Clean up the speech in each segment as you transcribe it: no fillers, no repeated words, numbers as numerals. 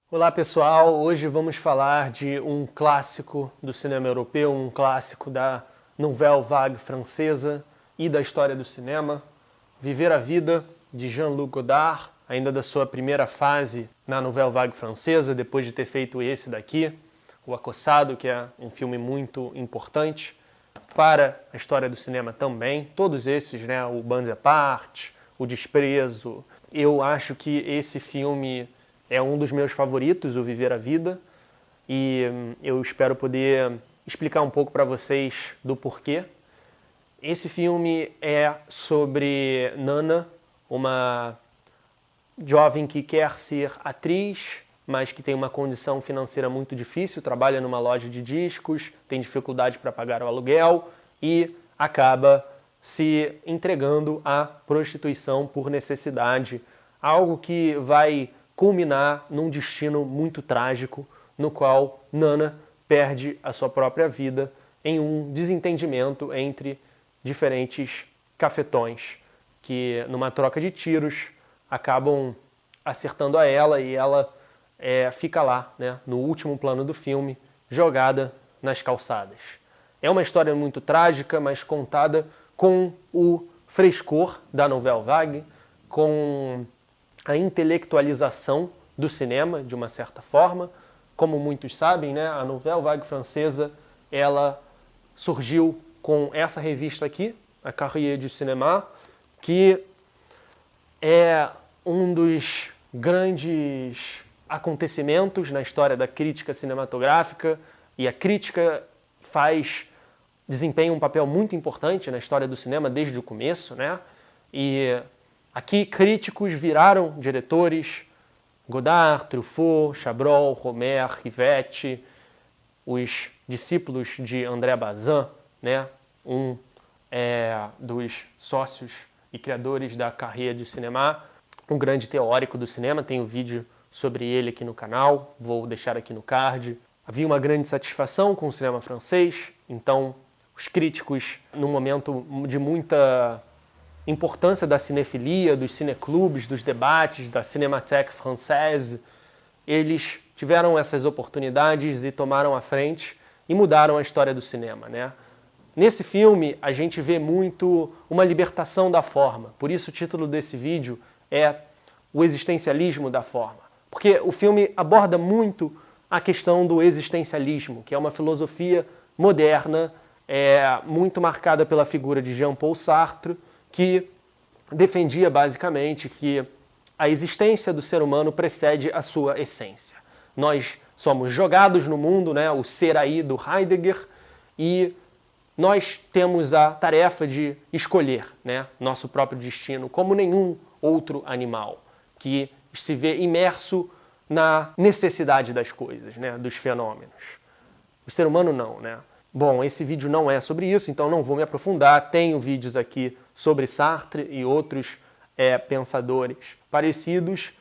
Olá pessoal, hoje vamos falar de um clássico do cinema europeu, um clássico da Nouvelle Vague francesa e da história do cinema, Viver a Vida, de Jean-Luc Godard, ainda da sua primeira fase na Nouvelle Vague francesa, depois de ter feito esse daqui, O Acossado, que é um filme muito importante para a história do cinema também. Todos esses, né, o Bonaparte, o Desprezo. Eu acho que esse filme é um dos meus favoritos, o Viver a Vida, e eu espero poder explicar um pouco para vocês do porquê. Esse filme é sobre Nana, uma jovem que quer ser atriz, mas que tem uma condição financeira muito difícil, trabalha numa loja de discos, tem dificuldade para pagar o aluguel e acaba se entregando à prostituição por necessidade, algo que vai culminar num destino muito trágico, no qual Nana perde a sua própria vida em um desentendimento entre diferentes cafetões, que numa troca de tiros acabam acertando a ela e ela fica lá, né, no último plano do filme, jogada nas calçadas. É uma história muito trágica, mas contada com o frescor da Nouvelle Vague, com a intelectualização do cinema, de uma certa forma. Como muitos sabem, né, a Nouvelle Vague francesa, ela surgiu com essa revista aqui, a Cahiers du Cinéma, que é um dos grandes acontecimentos na história da crítica cinematográfica, e a crítica desempenha um papel muito importante na história do cinema desde o começo, né? E aqui críticos viraram diretores: Godard, Truffaut, Chabrol, Romer, Rivette, os discípulos de André Bazin, né? Um dos sócios e criadores da Cahiers du Cinéma, um grande teórico do cinema. Tem um vídeo sobre ele aqui no canal, vou deixar aqui no card. Havia uma grande satisfação com o cinema francês, então os críticos, num momento de muita importância da cinefilia, dos cineclubes, dos debates, da Cinémathèque Française, eles tiveram essas oportunidades e tomaram a frente e mudaram a história do cinema, né? Nesse filme, a gente vê muito uma libertação da forma. Por isso o título desse vídeo é O Existencialismo da Forma. Porque o filme aborda muito a questão do existencialismo, que é uma filosofia moderna, muito marcada pela figura de Jean-Paul Sartre, que defendia basicamente que a existência do ser humano precede a sua essência. Nós somos jogados no mundo, né, o ser aí do Heidegger, e nós temos a tarefa de escolher, né, nosso próprio destino, como nenhum outro animal, que se vê imerso na necessidade das coisas, né, dos fenômenos. O ser humano não, né? Bom, esse vídeo não é sobre isso, então não vou me aprofundar. Tenho vídeos aqui sobre Sartre e outros pensadores parecidos,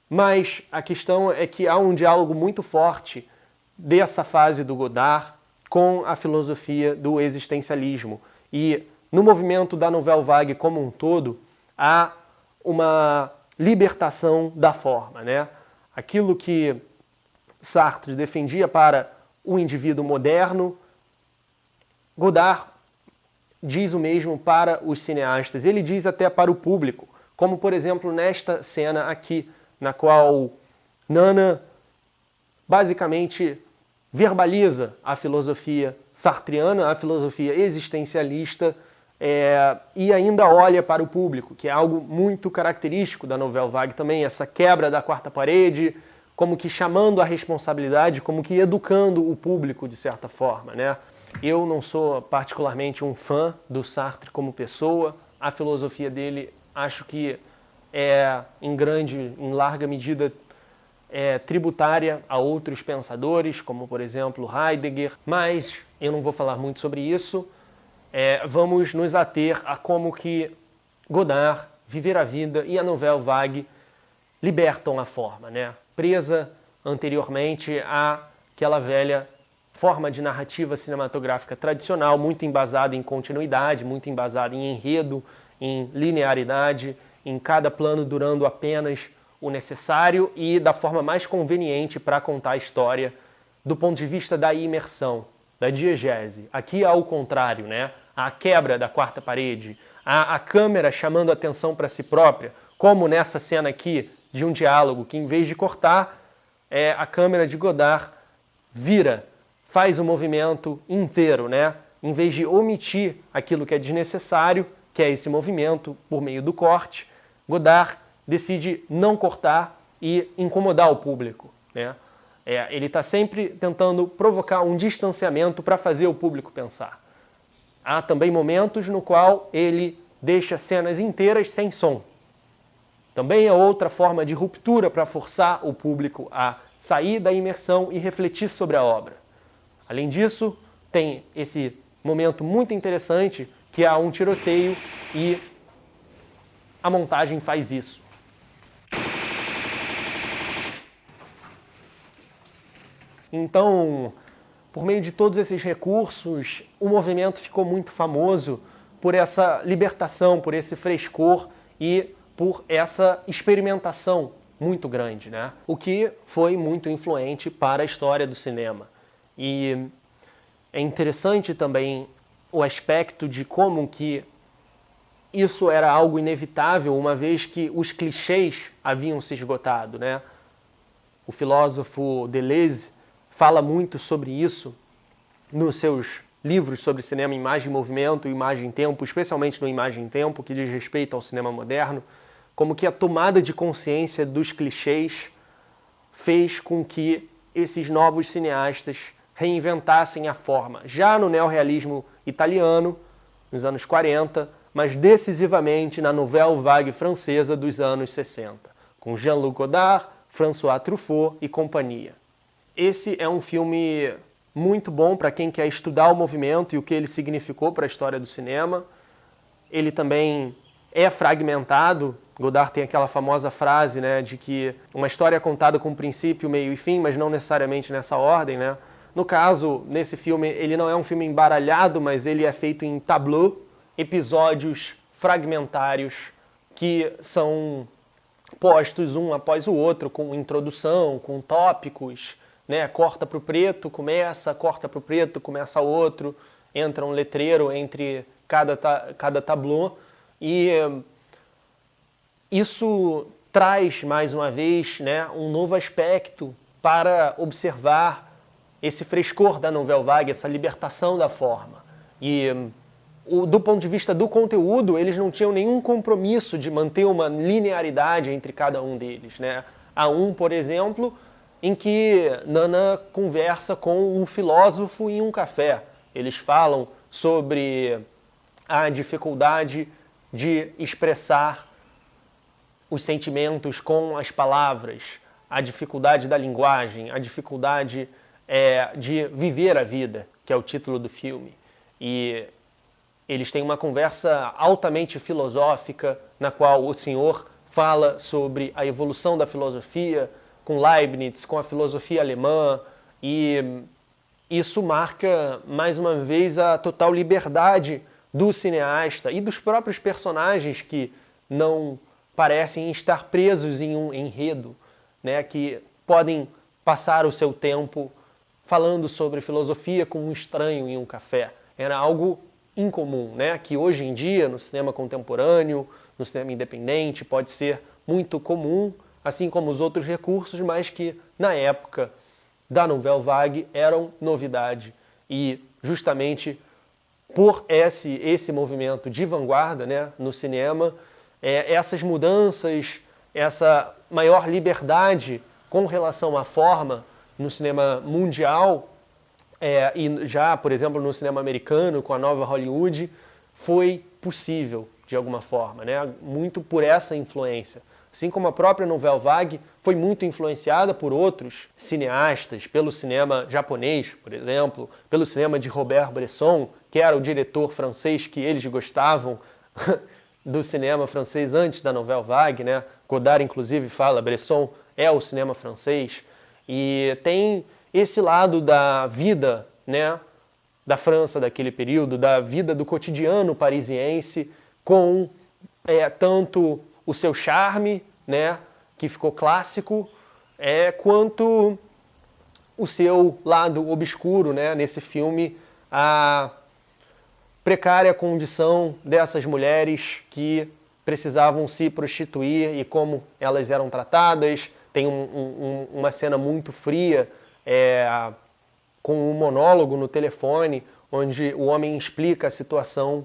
mas a questão é que há um diálogo muito forte dessa fase do Godard com a filosofia do existencialismo. E no movimento da Nouvelle Vague como um todo, há uma libertação da forma, né? Aquilo que Sartre defendia para o indivíduo moderno, Godard diz o mesmo para os cineastas. Ele diz até para o público, como por exemplo nesta cena aqui, na qual Nana basicamente verbaliza a filosofia sartriana, a filosofia existencialista, e ainda olha para o público, que é algo muito característico da Nouvelle Vague também, essa quebra da quarta parede, como que chamando a responsabilidade, como que educando o público de certa forma, né? Eu não sou particularmente um fã do Sartre como pessoa. A filosofia dele acho que em larga medida, tributária a outros pensadores, como por exemplo Heidegger, mas eu não vou falar muito sobre isso. Vamos nos ater a como que Godard, Viver a Vida e a Nouvelle Vague libertam a forma, né? Presa anteriormente àquela velha forma de narrativa cinematográfica tradicional, muito embasada em continuidade, muito embasada em enredo, em linearidade, em cada plano durando apenas o necessário e da forma mais conveniente para contar a história do ponto de vista da imersão, da diegese. Aqui há o contrário, né? A quebra da quarta parede, a câmera chamando a atenção para si própria, como nessa cena aqui de um diálogo que, em vez de cortar, a câmera de Godard vira, faz o movimento inteiro, né? Em vez de omitir aquilo que é desnecessário, que é esse movimento por meio do corte, Godard decide não cortar e incomodar o público, né? Ele está sempre tentando provocar um distanciamento para fazer o público pensar. Há também momentos no qual ele deixa cenas inteiras sem som. Também é outra forma de ruptura para forçar o público a sair da imersão e refletir sobre a obra. Além disso, tem esse momento muito interessante que há um tiroteio e a montagem faz isso. Então, por meio de todos esses recursos, o movimento ficou muito famoso por essa libertação, por esse frescor e por essa experimentação muito grande, né? O que foi muito influente para a história do cinema. E é interessante também o aspecto de como que isso era algo inevitável, uma vez que os clichês haviam se esgotado, né? O filósofo Deleuze fala muito sobre isso nos seus livros sobre cinema, imagem e movimento, imagem e tempo, especialmente no Imagem e Tempo, que diz respeito ao cinema moderno, como que a tomada de consciência dos clichês fez com que esses novos cineastas reinventassem a forma, já no neorrealismo italiano, nos anos 40, mas decisivamente na Nouvelle Vague francesa dos anos 60, com Jean-Luc Godard, François Truffaut e companhia. Esse é um filme muito bom para quem quer estudar o movimento e o que ele significou para a história do cinema. Ele também é fragmentado. Godard tem aquela famosa frase, né, de que uma história é contada com princípio, meio e fim, mas não necessariamente nessa ordem, né? No caso, nesse filme, ele não é um filme embaralhado, mas ele é feito em tableau, episódios fragmentários que são postos um após o outro, com introdução, com tópicos, né? Corta para o preto, corta para o preto, começa outro, entra um letreiro entre cada tableau, e isso traz, mais uma vez, né, um novo aspecto para observar esse frescor da Nouvelle Vague, essa libertação da forma. E do ponto de vista do conteúdo, eles não tinham nenhum compromisso de manter uma linearidade entre cada um deles, né? Há um, por exemplo, em que Nana conversa com um filósofo em um café. Eles falam sobre a dificuldade de expressar os sentimentos com as palavras, a dificuldade da linguagem, a dificuldade de viver a vida, que é o título do filme. E eles têm uma conversa altamente filosófica, na qual o senhor fala sobre a evolução da filosofia, com Leibniz, com a filosofia alemã, e isso marca, mais uma vez, a total liberdade do cineasta e dos próprios personagens que não parecem estar presos em um enredo, né, que podem passar o seu tempo falando sobre filosofia com um estranho em um café. Era algo incomum, né, que hoje em dia, no cinema contemporâneo, no cinema independente, pode ser muito comum, assim como os outros recursos, mas que na época da Nouvelle Vague eram novidade. E justamente por esse movimento de vanguarda, né, no cinema, essas mudanças, essa maior liberdade com relação à forma no cinema mundial, e já, por exemplo, no cinema americano, com a nova Hollywood, foi possível de alguma forma, né, muito por essa influência. Assim como a própria Nouvelle Vague foi muito influenciada por outros cineastas, pelo cinema japonês, por exemplo, pelo cinema de Robert Bresson, que era o diretor francês que eles gostavam do cinema francês antes da Nouvelle Vague, né? Godard, inclusive, fala, Bresson é o cinema francês. E tem esse lado da vida, né, da França daquele período, da vida do cotidiano parisiense, com tanto o seu charme, né, que ficou clássico, quanto o seu lado obscuro, né? Nesse filme, a precária condição dessas mulheres que precisavam se prostituir e como elas eram tratadas. Tem uma cena muito fria com um monólogo no telefone, onde o homem explica a situação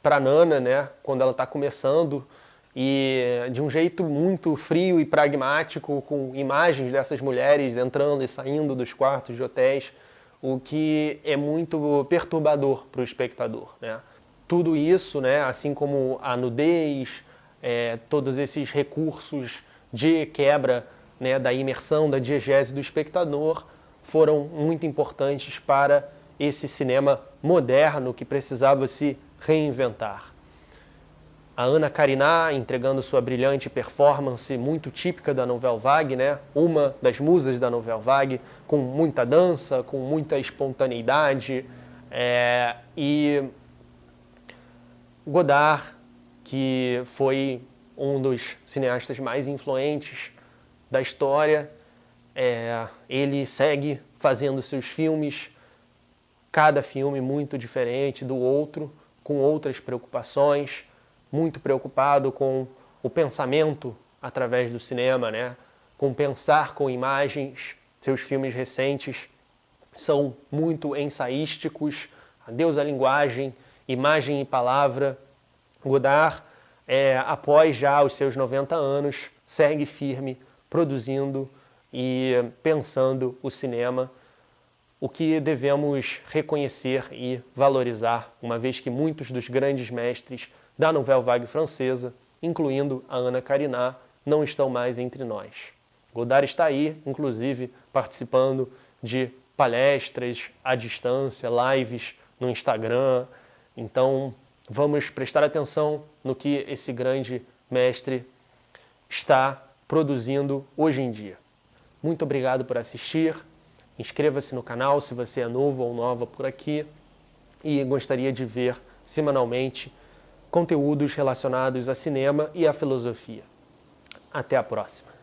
para Nana, né, quando ela está começando, e de um jeito muito frio e pragmático, com imagens dessas mulheres entrando e saindo dos quartos de hotéis, o que é muito perturbador para o espectador, né? Tudo isso, né, assim como a nudez, todos esses recursos de quebra, né, da imersão, da diegese do espectador, foram muito importantes para esse cinema moderno que precisava se reinventar. A Anna Karina entregando sua brilhante performance, muito típica da Nouvelle Vague, né? Uma das musas da Nouvelle Vague, com muita dança, com muita espontaneidade. E Godard, que foi um dos cineastas mais influentes da história, ele segue fazendo seus filmes, cada filme muito diferente do outro, com outras preocupações, muito preocupado com o pensamento através do cinema, né? Com pensar com imagens. Seus filmes recentes são muito ensaísticos, Adeus à linguagem, imagem e palavra. Godard, após já os seus 90 anos, segue firme, produzindo e pensando o cinema, o que devemos reconhecer e valorizar, uma vez que muitos dos grandes mestres da Nouvelle Vague francesa, incluindo a Anna Karina, não estão mais entre nós. Godard está aí, inclusive, participando de palestras à distância, lives no Instagram. Então, vamos prestar atenção no que esse grande mestre está produzindo hoje em dia. Muito obrigado por assistir. Inscreva-se no canal se você é novo ou nova por aqui e gostaria de ver semanalmente conteúdos relacionados a cinema e a filosofia. Até a próxima!